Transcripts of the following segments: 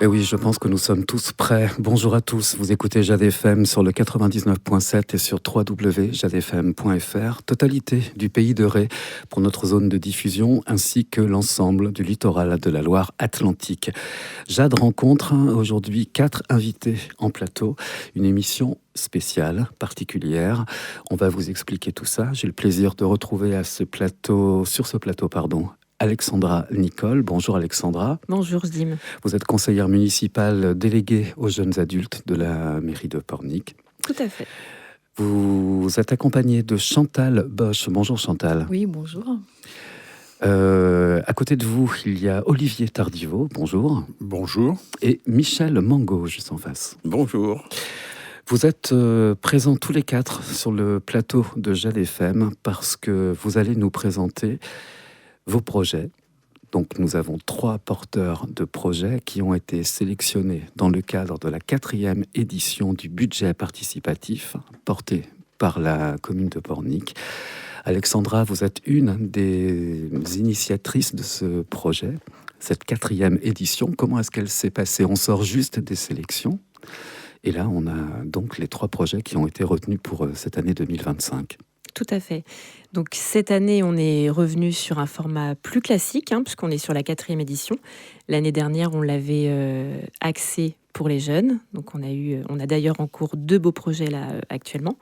Et oui, je pense que nous sommes tous prêts. Bonjour à tous, vous écoutez Jade FM sur le 99.7 et sur www.jadefm.fr. Totalité du pays de Ré pour notre zone de diffusion ainsi que l'ensemble du littoral de la Loire-Atlantique. Jade rencontre aujourd'hui 4 invités en plateau, une émission spéciale, particulière. On va vous expliquer tout ça. J'ai le plaisir de retrouver sur ce plateau, Alexandra Nicole. Bonjour Alexandra. Bonjour Zim. Vous êtes conseillère municipale déléguée aux jeunes adultes de la mairie de Pornic. Tout à fait. Vous êtes accompagnée de Chantal Bosch. Bonjour Chantal. Oui, bonjour. À côté de vous, il y a Olivier Tardivot. Bonjour. Bonjour. Et Michel Mango, juste en face. Bonjour. Vous êtes présents tous les 4 sur le plateau de Jade FM parce que vous allez nous présenter vos projets. Donc nous avons 3 porteurs de projets qui ont été sélectionnés dans le cadre de la 4e édition du budget participatif porté par la commune de Pornic. Alexandra, vous êtes une des initiatrices de ce projet, cette 4e édition. Comment est-ce qu'elle s'est passée? On sort juste des sélections. Et là, on a donc les 3 projets qui ont été retenus pour cette année 2025. Tout à fait. Donc cette année, on est revenu sur un format plus classique, puisqu'on est sur la 4e édition. L'année dernière, on l'avait axé pour les jeunes. Donc on a d'ailleurs en cours 2 beaux projets là actuellement.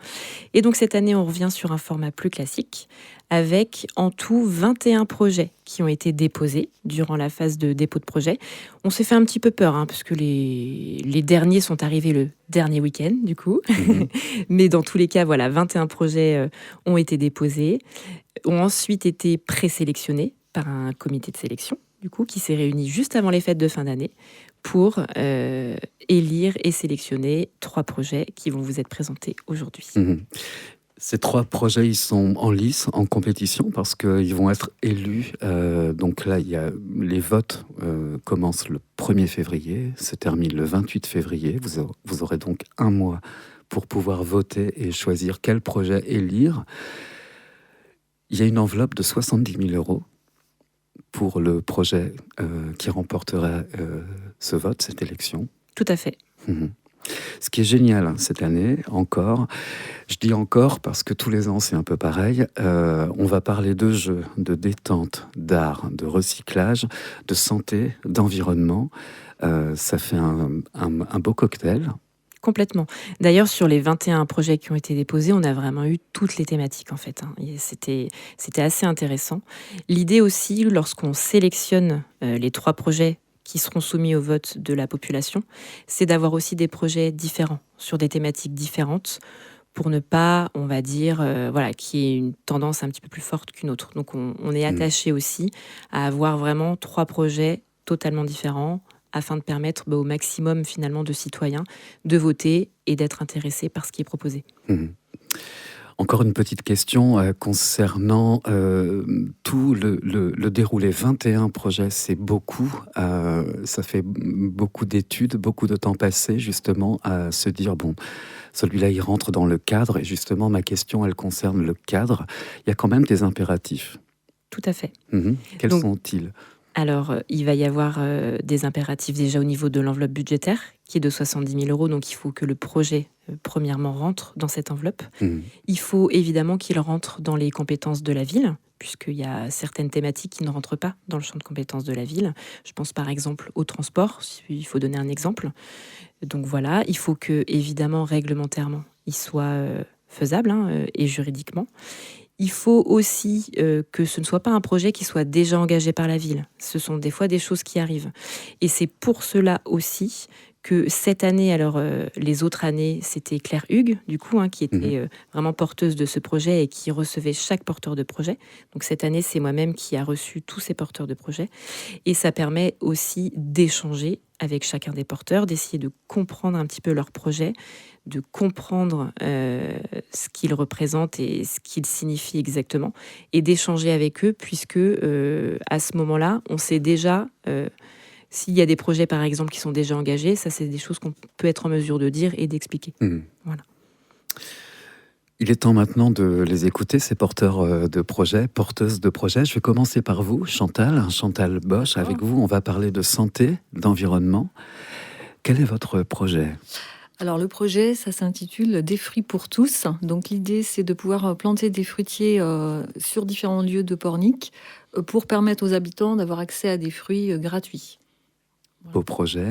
Et donc cette année, on revient sur un format plus classique, avec en tout 21 projets qui ont été déposés durant la phase de dépôt de projet. On s'est fait un petit peu peur, parce que les derniers sont arrivés le dernier week-end, du coup. Mais dans tous les cas, voilà, 21 projets ont été déposés, ont ensuite été présélectionnés par un comité de sélection, du coup, qui s'est réuni juste avant les fêtes de fin d'année pour élire et sélectionner 3 projets qui vont vous être présentés aujourd'hui. Ces 3 projets, ils sont en lice, en compétition, parce qu'ils vont être élus. Donc là, les votes commencent le 1er février, se terminent le 28 février. Vous aurez donc un mois pour pouvoir voter et choisir quel projet élire. Il y a une enveloppe de 70 000 € pour le projet qui remportera ce vote, cette élection. Tout à fait. Ce qui est génial cette année, encore, je dis encore parce que tous les ans c'est un peu pareil, on va parler de jeux, de détente, d'art, de recyclage, de santé, d'environnement. Ça fait un beau cocktail. Complètement. D'ailleurs, sur les 21 projets qui ont été déposés, on a vraiment eu toutes les thématiques, en fait. Et c'était assez intéressant. L'idée aussi, lorsqu'on sélectionne les 3 projets qui seront soumis au vote de la population, c'est d'avoir aussi des projets différents, sur des thématiques différentes, pour ne pas, on va dire, qu'il y ait une tendance un petit peu plus forte qu'une autre. Donc on est attaché aussi à avoir vraiment 3 projets totalement différents, afin de permettre au maximum finalement de citoyens de voter et d'être intéressés par ce qui est proposé. Encore une petite question concernant tout le déroulé. 21 projets, c'est beaucoup. Ça fait beaucoup d'études, beaucoup de temps passé justement à se dire, celui-là, il rentre dans le cadre. Et justement, ma question, elle concerne le cadre. Il y a quand même des impératifs. Tout à fait. Quels sont-ils ? Alors, il va y avoir des impératifs déjà au niveau de l'enveloppe budgétaire, qui est de 70 000 €. Donc, il faut que le projet, premièrement, rentre dans cette enveloppe. Il faut évidemment qu'il rentre dans les compétences de la ville, puisqu'il y a certaines thématiques qui ne rentrent pas dans le champ de compétences de la ville. Je pense par exemple au transport, il faut donner un exemple. Donc voilà, il faut que, évidemment, réglementairement, il soit faisable et juridiquement. Il faut aussi que ce ne soit pas un projet qui soit déjà engagé par la ville. Ce sont des fois des choses qui arrivent. Et c'est pour cela aussi que cette année, alors les autres années, c'était Claire Hugues, du coup, qui était vraiment porteuse de ce projet et qui recevait chaque porteur de projet. Donc cette année, c'est moi-même qui a reçu tous ces porteurs de projet. Et ça permet aussi d'échanger avec chacun des porteurs, d'essayer de comprendre un petit peu leur projet, de comprendre ce qu'ils représentent et ce qu'ils signifient exactement, et d'échanger avec eux, puisque à ce moment-là, on sait déjà s'il y a des projets, par exemple, qui sont déjà engagés. Ça, c'est des choses qu'on peut être en mesure de dire et d'expliquer. Voilà. Il est temps maintenant de les écouter, ces porteurs de projets, porteuses de projets. Je vais commencer par vous, Chantal Bosch. Avec vous, on va parler de santé, d'environnement. Quel est votre projet ? Alors le projet, ça s'intitule Des fruits pour tous. Donc l'idée, c'est de pouvoir planter des fruitiers sur différents lieux de Pornic pour permettre aux habitants d'avoir accès à des fruits gratuits. Beau projet.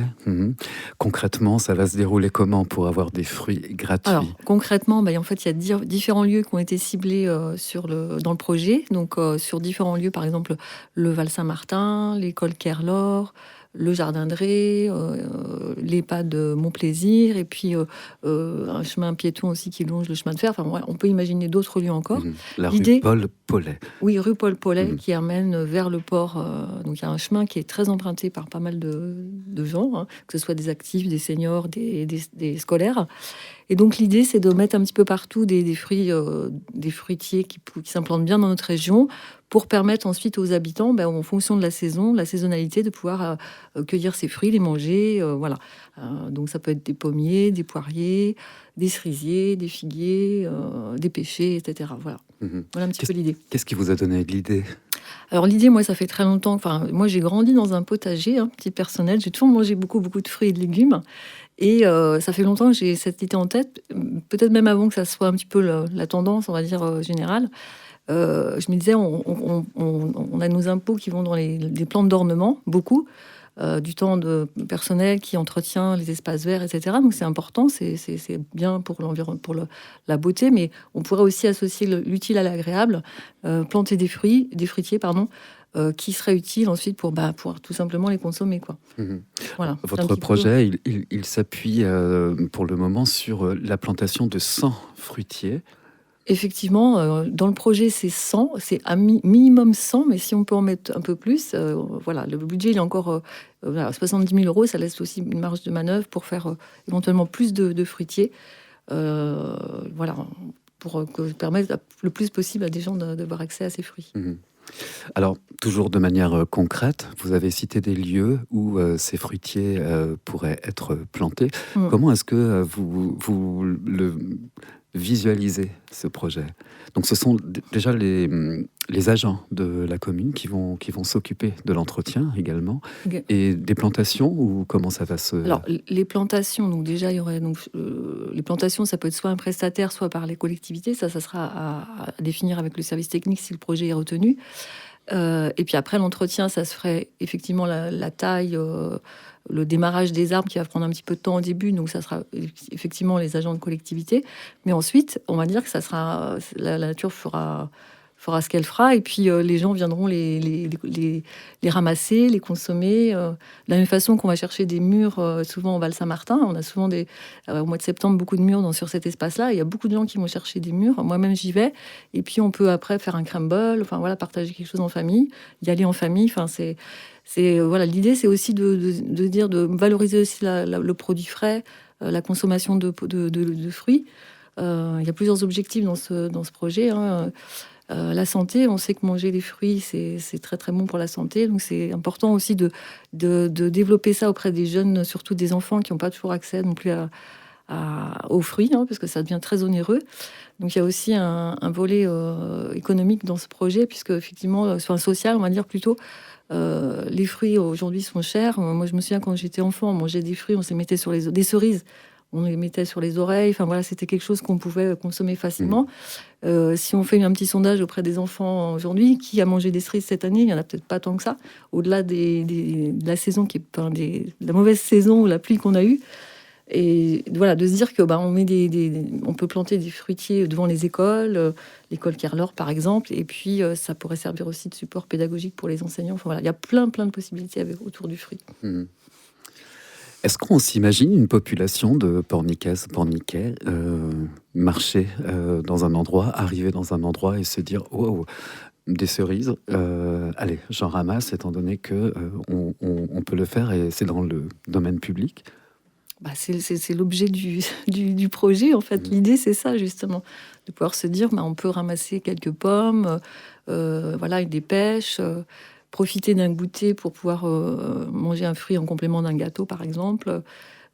Concrètement, ça va se dérouler comment pour avoir des fruits gratuits ? Alors, concrètement, en fait, il y a différents lieux qui ont été ciblés dans le projet. Donc, sur différents lieux, par exemple, le Val-Saint-Martin, l'école Kerlor, le Jardin de Ré, l'EHPAD de Montplaisir, et puis un chemin piéton aussi qui longe le chemin de fer. Enfin, on peut imaginer d'autres lieux encore. La rue Paul Paulet. Oui, rue Paul Paulet, qui amène vers le port. Donc, il y a un chemin qui est très emprunté par pas mal de gens, que ce soit des actifs, des seniors, des scolaires. Et donc, l'idée, c'est de mettre un petit peu partout des fruitiers qui s'implantent bien dans notre région pour permettre ensuite aux habitants, en fonction de la saison, de la saisonnalité, de pouvoir cueillir ces fruits, les manger. Voilà. Donc, ça peut être des pommiers, des poiriers, des cerisiers, des figuiers, des pêchers, etc. Voilà. Voilà un petit peu l'idée. Qu'est-ce qui vous a donné l'idée ? Alors l'idée, moi, ça fait très longtemps. Enfin, moi, j'ai grandi dans un potager, petit personnel. J'ai toujours mangé beaucoup de fruits et de légumes. Et ça fait longtemps que j'ai cette idée en tête, peut-être même avant que ça soit un petit peu la tendance, on va dire, générale. Je me disais, on a nos impôts qui vont dans les plantes d'ornement, beaucoup, du temps de personnel qui entretient les espaces verts, etc. Donc c'est important, c'est bien pour l'environnement, pour la beauté, mais on pourrait aussi associer l'utile à l'agréable, planter des fruitiers, qui seraient utiles ensuite pour pouvoir tout simplement les consommer, quoi. Voilà. Votre projet, il s'appuie pour le moment sur la plantation de 100 fruitiers. Effectivement, dans le projet, c'est 100, c'est à minimum 100, mais si on peut en mettre un peu plus, voilà, le budget il est encore 70 000 euros, ça laisse aussi une marge de manœuvre pour faire éventuellement plus de fruitiers, voilà, pour permettre le plus possible à des gens d'avoir accès à ces fruits. Alors, toujours de manière concrète, vous avez cité des lieux où ces fruitiers pourraient être plantés. Comment est-ce que vous le visualisez, ce projet ? Donc, ce sont déjà les agents de la commune qui vont s'occuper de l'entretien également, et des plantations, ou comment ça va se... Alors, les plantations, donc déjà, il y aurait les plantations, ça peut être soit un prestataire, soit par les collectivités. Ça sera à définir avec le service technique si le projet est retenu. Et puis après, l'entretien, ça se ferait effectivement la taille, le démarrage des arbres qui va prendre un petit peu de temps au début. Donc, ça sera effectivement les agents de collectivité. Mais ensuite, on va dire que ça sera la nature fera ce qu'elle fera, et puis les gens viendront les ramasser, les consommer. De la même façon qu'on va chercher des mûres, souvent au Val-Saint-Martin, on a souvent au mois de septembre beaucoup de mûres sur cet espace-là. Il y a beaucoup de gens qui vont chercher des mûres. Moi-même, j'y vais. Et puis, on peut après faire un crumble, enfin voilà, partager quelque chose en famille, y aller en famille. Enfin, voilà, l'idée, c'est aussi de valoriser aussi le produit frais, la consommation de fruits. Il y a plusieurs objectifs dans ce projet. La santé, on sait que manger des fruits, c'est très très bon pour la santé. Donc c'est important aussi de développer ça auprès des jeunes, surtout des enfants qui n'ont pas toujours accès non plus aux fruits, parce que ça devient très onéreux. Donc il y a aussi un volet économique dans ce projet, puisque effectivement, sur un social, on va dire plutôt, les fruits aujourd'hui sont chers. Moi, je me souviens quand j'étais enfant, on mangeait des fruits, on se mettait sur des cerises. On les mettait sur les oreilles. Enfin voilà, c'était quelque chose qu'on pouvait consommer facilement. Si on fait un petit sondage auprès des enfants aujourd'hui, qui a mangé des cerises cette année, il n'y en a peut-être pas tant que ça. Au-delà de la saison qui est de la mauvaise saison ou la pluie qu'on a eue. Et voilà, de se dire que on peut planter des fruitiers devant les écoles, l'école Kerlor par exemple, et puis ça pourrait servir aussi de support pédagogique pour les enseignants. Enfin voilà, il y a plein de possibilités autour du fruit. Est-ce qu'on s'imagine une population de pornicaises, porniquais marcher dans un endroit, arriver dans un endroit et se dire « Wow, des cerises, allez, j'en ramasse », étant donné que on peut le faire et c'est dans le domaine public ? C'est l'objet du projet, en fait. L'idée, c'est ça, justement, de pouvoir se dire, on peut ramasser quelques pommes, voilà, avec des pêches, profiter d'un goûter pour pouvoir manger un fruit en complément d'un gâteau, par exemple.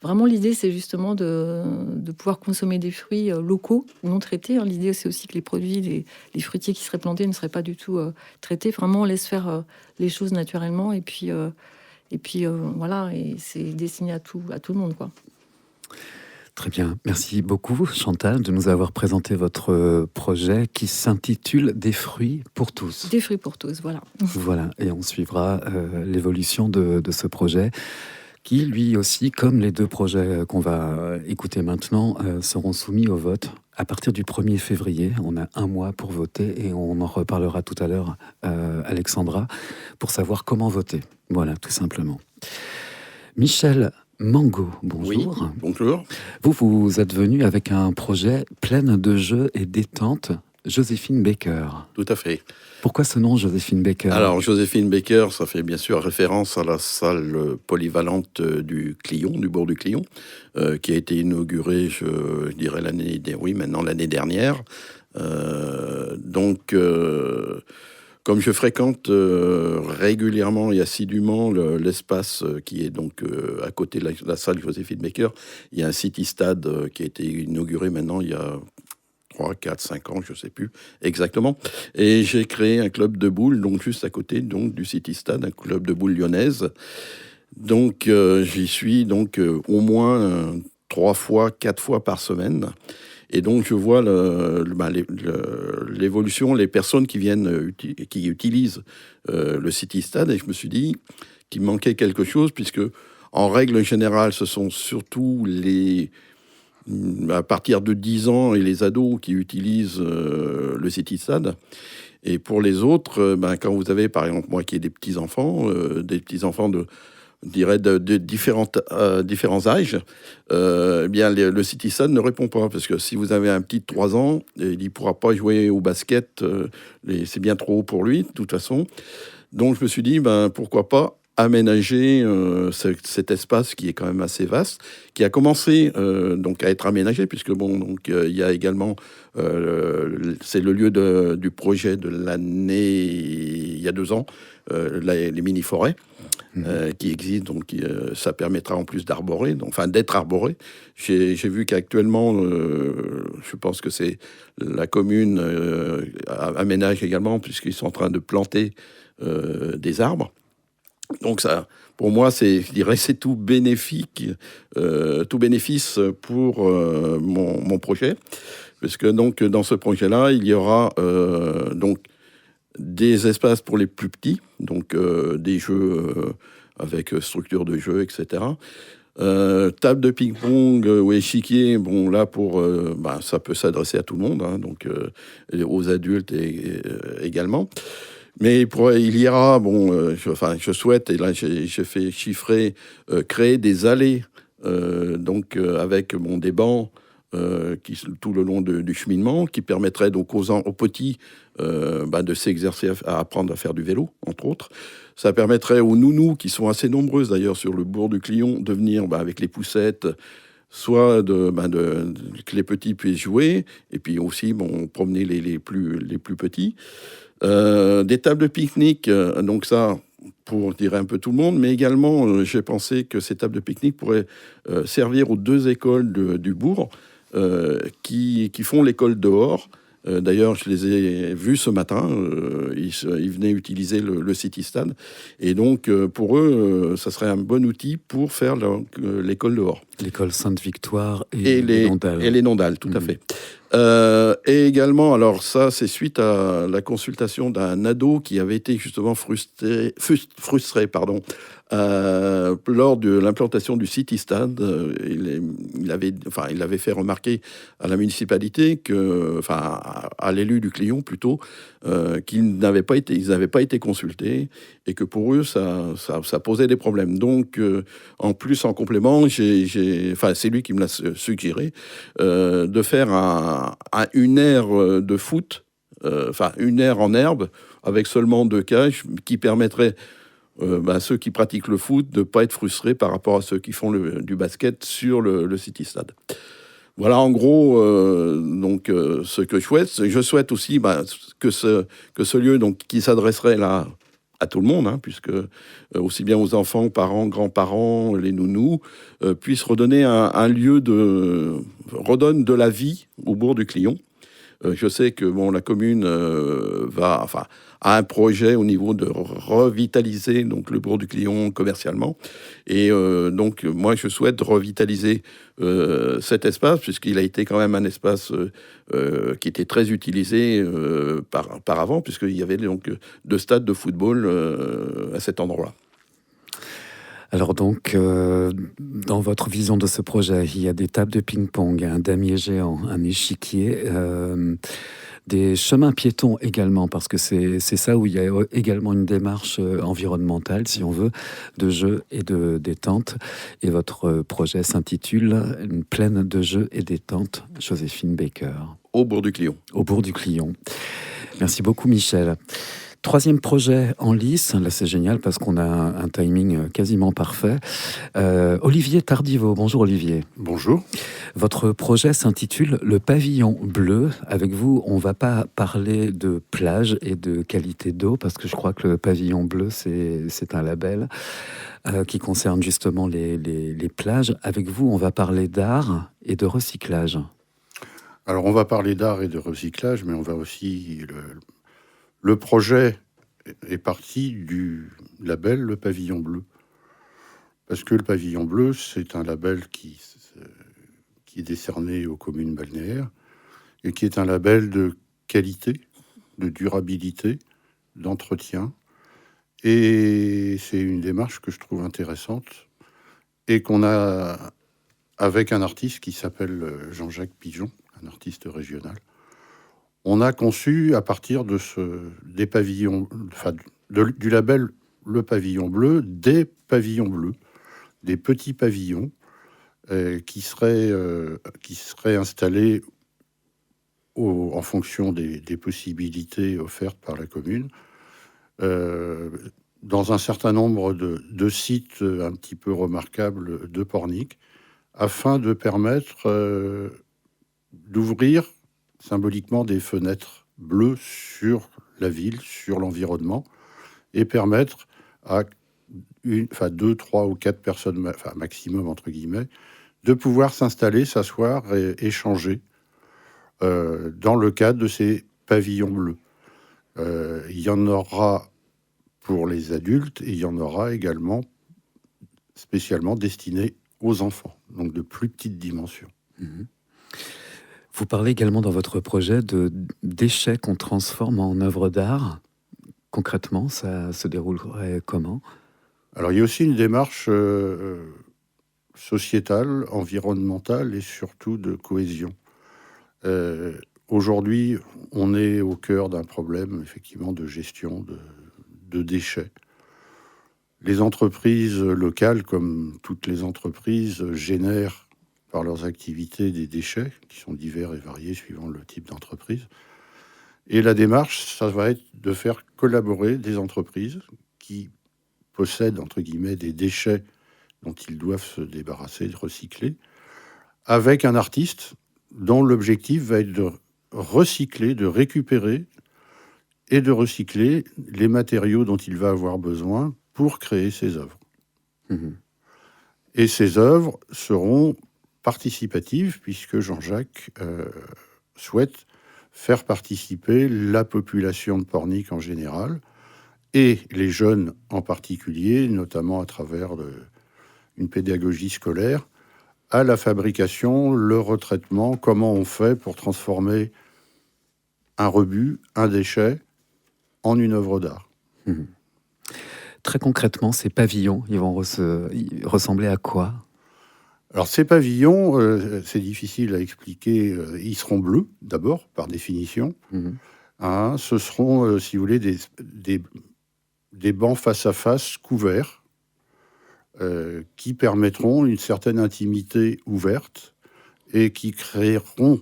Vraiment, l'idée, c'est justement de pouvoir consommer des fruits locaux, non traités. L'idée, c'est aussi que les produits, les fruitiers qui seraient plantés ne seraient pas du tout traités. Vraiment, on laisse faire les choses naturellement. Et puis voilà, et c'est destiné à tout le monde, quoi. Très bien. Merci beaucoup, Chantal, de nous avoir présenté votre projet qui s'intitule Des fruits pour tous. Des fruits pour tous, voilà. Voilà, et on suivra l'évolution de ce projet qui, lui aussi, comme les deux projets qu'on va écouter maintenant, seront soumis au vote à partir du 1er février. On a un mois pour voter et on en reparlera tout à l'heure, Alexandra, pour savoir comment voter. Voilà, tout simplement. Michel Mango, bonjour. Oui, bonjour. Vous êtes venu avec un projet plein de jeux et détente, Joséphine Baker. Tout à fait. Pourquoi ce nom, Joséphine Baker ? Alors, Joséphine Baker, ça fait bien sûr référence à la salle polyvalente du Clion, du bourg du Clion, qui a été inaugurée, je dirais, maintenant l'année dernière. Comme je fréquente régulièrement et assidûment l'espace qui est donc à côté de la salle Joséphine Baker, il y a un City Stade qui a été inauguré maintenant il y a 3, 4, 5 ans, je ne sais plus exactement. Et j'ai créé un club de boules, donc juste à côté donc, du City Stade, un club de boules lyonnaise. Donc j'y suis donc au moins 3 fois, 4 fois par semaine. Et donc, je vois l'évolution, les personnes qui viennent, qui utilisent le City Stade, et je me suis dit qu'il manquait quelque chose, puisque, en règle générale, ce sont surtout à partir de 10 ans et les ados qui utilisent le City Stade. Et pour les autres, quand vous avez, par exemple, moi qui ai des petits-enfants de différents âges, bien le City Stade ne répond pas, parce que si vous avez un petit de 3 ans, il ne pourra pas jouer au basket, c'est bien trop haut pour lui, de toute façon. Donc je me suis dit, pourquoi pas aménager cet espace qui est quand même assez vaste, qui a commencé donc à être aménagé, puisque il y a également c'est le lieu du projet de l'année il y a 2 ans, les mini-forêts qui existent, donc ça permettra en plus d'arborer, d'être arboré. J'ai vu qu'actuellement, je pense que c'est la commune aménage également, puisqu'ils sont en train de planter des arbres. Donc ça, pour moi, je dirais, c'est tout bénéfice pour mon projet, parce que donc dans ce projet-là, il y aura donc des espaces pour les plus petits, donc des jeux avec structure de jeu, etc. Table de ping-pong ou échiquier, là ça peut s'adresser à tout le monde, donc aux adultes également. Mais il y aura, je souhaite, et là j'ai fait chiffrer, créer des allées, avec des bancs tout le long du cheminement, qui permettraient donc aux petits de s'exercer, à apprendre à faire du vélo, entre autres. Ça permettrait aux nounous, qui sont assez nombreuses d'ailleurs sur le bourg du Clion, de venir avec les poussettes, soit que les petits puissent jouer, et puis aussi promener les plus petits. Des tables de pique-nique, donc ça, pour dire un peu tout le monde, mais également, j'ai pensé que ces tables de pique-nique pourraient servir aux 2 écoles du bourg qui font l'école dehors. D'ailleurs, je les ai vus ce matin, ils venaient utiliser le City Stade, et donc pour eux, ça serait un bon outil pour faire l'école dehors. L'école Sainte-Victoire et les Nondales. Et les Nondales, tout à fait. Et également, alors ça, c'est suite à la consultation d'un ado qui avait été justement frustré, lors de l'implantation du City Stade. Il avait fait remarquer à la municipalité à l'élu du Clion plutôt, ils n'avaient pas été consultés, et que pour eux ça posait des problèmes. Donc en complément, c'est lui qui me l'a suggéré, de faire une aire de foot, une aire en herbe avec seulement 2 cages, qui permettrait à ceux qui pratiquent le foot de ne pas être frustrés par rapport à ceux qui font du basket sur le City Stade. Voilà en gros ce que je souhaite. Je souhaite aussi que ce lieu, donc, qui s'adresserait là à tout le monde, hein, puisque aussi bien aux enfants, parents, grands-parents, les nounous, puissent redonner un lieu redonne de la vie au bourg du Clion. Je sais que la commune a un projet au niveau de revitaliser donc le bourg du Clion commercialement. Et donc, moi, je souhaite revitaliser cet espace, puisqu'il a été quand même un espace qui était très utilisé par avant, puisqu'il y avait donc 2 stades de football à cet endroit-là. Alors donc, dans votre vision de ce projet, il y a des tables de ping-pong, un damier géant, un échiquier, des chemins piétons également, parce que c'est ça où il y a également une démarche environnementale, si on veut, de jeu et de détente. Et votre projet s'intitule « Une plaine de jeu et détente », Joséphine Baker. Au bourg du Clion. Au bourg du Clion. Merci beaucoup, Michel. 3e projet en lice, là c'est génial parce qu'on a un timing quasiment parfait. Olivier Tardiveau, bonjour Olivier. Bonjour. Votre projet s'intitule Le Pavillon Bleu. Avec vous, on ne va pas parler de plage et de qualité d'eau parce que je crois que le Pavillon Bleu, c'est un label qui concerne justement les plages. Avec vous, on va parler d'art et de recyclage. Alors on va parler d'art et de recyclage, mais on va aussi... Le projet est parti du label Le Pavillon Bleu. Parce que le Pavillon Bleu, c'est un label qui est décerné aux communes balnéaires et qui est un label de qualité, de durabilité, d'entretien. Et c'est une démarche que je trouve intéressante et qu'on a avec un artiste qui s'appelle Jean-Jacques Pigeon, un artiste régional. On a conçu à partir des pavillons, du label Le Pavillon Bleu, des pavillons bleus, des petits pavillons qui seraient installés en fonction des possibilités offertes par la commune, dans un certain nombre de sites un petit peu remarquables de Pornic, afin de permettre d'ouvrir symboliquement des fenêtres bleues sur la ville, sur l'environnement, et permettre à 2, 3 ou 4 personnes, maximum entre guillemets, de pouvoir s'installer, s'asseoir et échanger dans le cadre de ces pavillons bleus. Il y en aura pour les adultes et il y en aura également spécialement destinés aux enfants, donc de plus petite dimension. Mmh. Vous parlez également dans votre projet de déchets qu'on transforme en œuvres d'art. Concrètement, ça se déroulerait comment ? Alors, il y a aussi une démarche sociétale, environnementale et surtout de cohésion. Aujourd'hui, on est au cœur d'un problème, effectivement, de gestion de déchets. Les entreprises locales, comme toutes les entreprises, génèrent par leurs activités des déchets qui sont divers et variés suivant le type d'entreprise. Et la démarche, ça va être de faire collaborer des entreprises qui possèdent, entre guillemets, des déchets dont ils doivent se débarrasser, de recycler, avec un artiste dont l'objectif va être de recycler, de récupérer et de recycler les matériaux dont il va avoir besoin pour créer ses œuvres. Mmh. Et ces œuvres seront participative, puisque Jean-Jacques souhaite faire participer la population de Pornic en général et les jeunes en particulier, notamment à travers une pédagogie scolaire, à la fabrication, le retraitement, comment on fait pour transformer un rebut, un déchet, en une œuvre d'art. Mmh. Très concrètement, ces pavillons, ils vont ressembler à quoi ? Alors ces pavillons, c'est difficile à expliquer, ils seront bleus d'abord, par définition. Mmh. Ce seront, si vous voulez, des bancs face à face couverts qui permettront une certaine intimité ouverte et qui créeront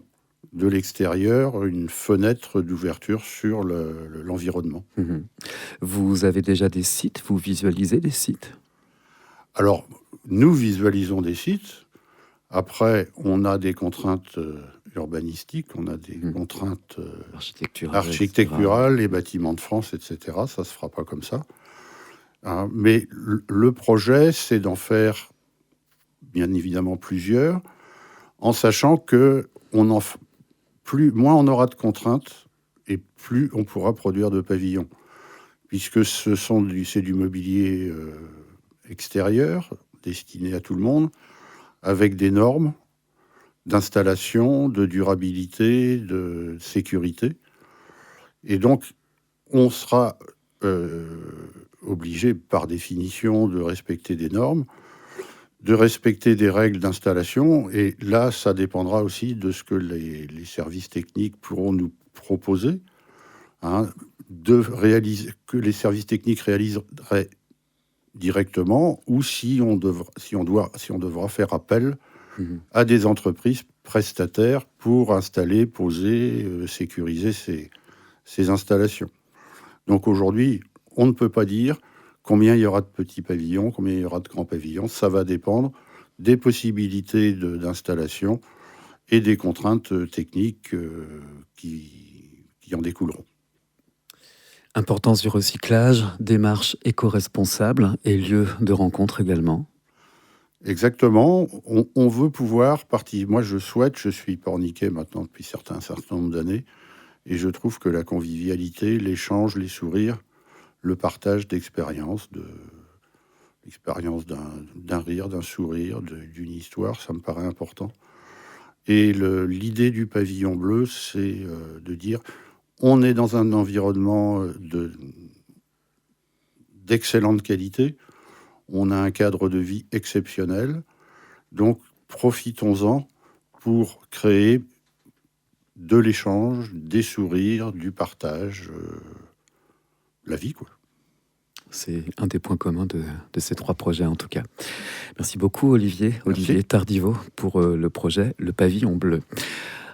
de l'extérieur une fenêtre d'ouverture sur l'environnement. Mmh. Vous avez déjà des sites ? Vous visualisez des sites ? Alors, nous visualisons des sites. Après, on a des contraintes urbanistiques, on a des contraintes architecturales, les bâtiments de France, etc. Ça ne se fera pas comme ça. Hein, mais le projet, c'est d'en faire bien évidemment plusieurs, en sachant que moins on aura de contraintes et plus on pourra produire de pavillons, puisque c'est du mobilier extérieur destiné à tout le monde, avec des normes d'installation, de durabilité, de sécurité. Et donc, on sera obligé, par définition, de respecter des normes, de respecter des règles d'installation. Et là, ça dépendra aussi de ce que les services techniques pourront nous proposer. Hein, que les services techniques réaliseraient directement, ou si on devra faire appel à des entreprises prestataires pour installer, poser, sécuriser ces installations. Donc aujourd'hui, on ne peut pas dire combien il y aura de petits pavillons, combien il y aura de grands pavillons. Ça va dépendre des possibilités d'installation et des contraintes techniques qui en découleront. Importance du recyclage, démarche éco-responsable et lieu de rencontre également. Exactement. On veut pouvoir partir. Moi, je suis porniquais maintenant depuis un certain nombre d'années, et je trouve que la convivialité, l'échange, les sourires, le partage d'expériences, l'expérience d'un rire, d'un sourire, d'une histoire, ça me paraît important. Et l'idée du pavillon bleu, c'est de dire on est dans un environnement d'excellente qualité, on a un cadre de vie exceptionnel, donc profitons-en pour créer de l'échange, des sourires, du partage, la vie, quoi. C'est un des points communs de ces trois projets, en tout cas. Merci beaucoup, Olivier Tardivaux, pour le projet Le Pavillon Bleu.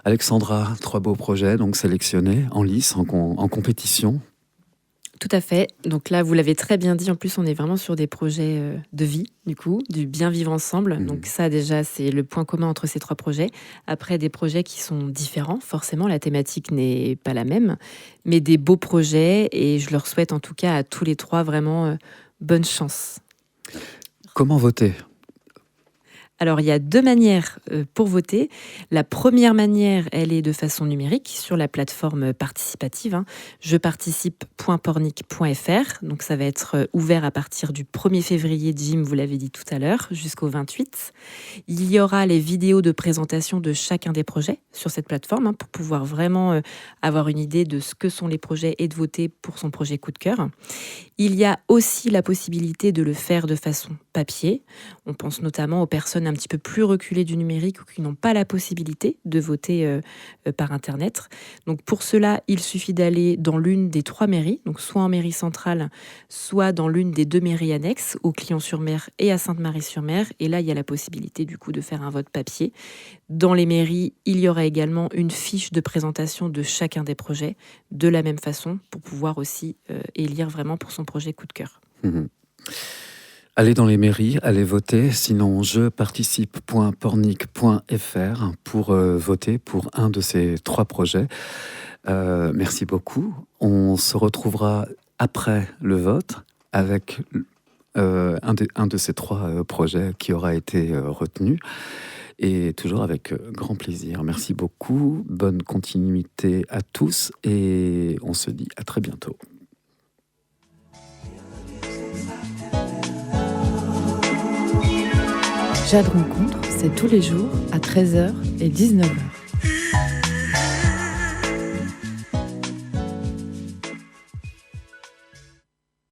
Alexandra, 3 beaux projets donc sélectionnés en lice, en compétition. Tout à fait. Donc là, vous l'avez très bien dit. En plus, on est vraiment sur des projets de vie, du coup, du bien vivre ensemble. Donc ça, déjà, c'est le point commun entre ces 3 projets. Après, des projets qui sont différents. Forcément, la thématique n'est pas la même. Mais des beaux projets. Et je leur souhaite, en tout cas, à tous les 3, vraiment bonne chance. Comment voter ? Alors, il y a 2 manières pour voter. La première manière, elle est de façon numérique sur la plateforme participative, jeparticipe.pornic.fr. Donc, ça va être ouvert à partir du 1er février, Jim, vous l'avez dit tout à l'heure, jusqu'au 28. Il y aura les vidéos de présentation de chacun des projets sur cette plateforme pour pouvoir vraiment avoir une idée de ce que sont les projets et de voter pour son projet coup de cœur. Il y a aussi la possibilité de le faire de façon papier. On pense notamment aux personnes un petit peu plus reculées du numérique ou qui n'ont pas la possibilité de voter par Internet. Donc pour cela, il suffit d'aller dans l'une des 3 mairies, donc soit en mairie centrale, soit dans l'une des 2 mairies annexes, au Clion-sur-Mer et à Sainte-Marie-sur-Mer. Et là, il y a la possibilité du coup de faire un vote papier. Dans les mairies, il y aura également une fiche de présentation de chacun des projets, de la même façon, pour pouvoir aussi élire vraiment pour son projet coup de cœur. Allez dans les mairies, allez voter, sinon jeparticipe.pornic.fr pour voter pour un de ces 3 projets. Merci beaucoup. On se retrouvera après le vote avec un de ces 3 projets qui aura été retenu. Et toujours avec grand plaisir. Merci beaucoup, bonne continuité à tous et on se dit à très bientôt. Jade Rencontre, c'est tous les jours à 13h et 19h.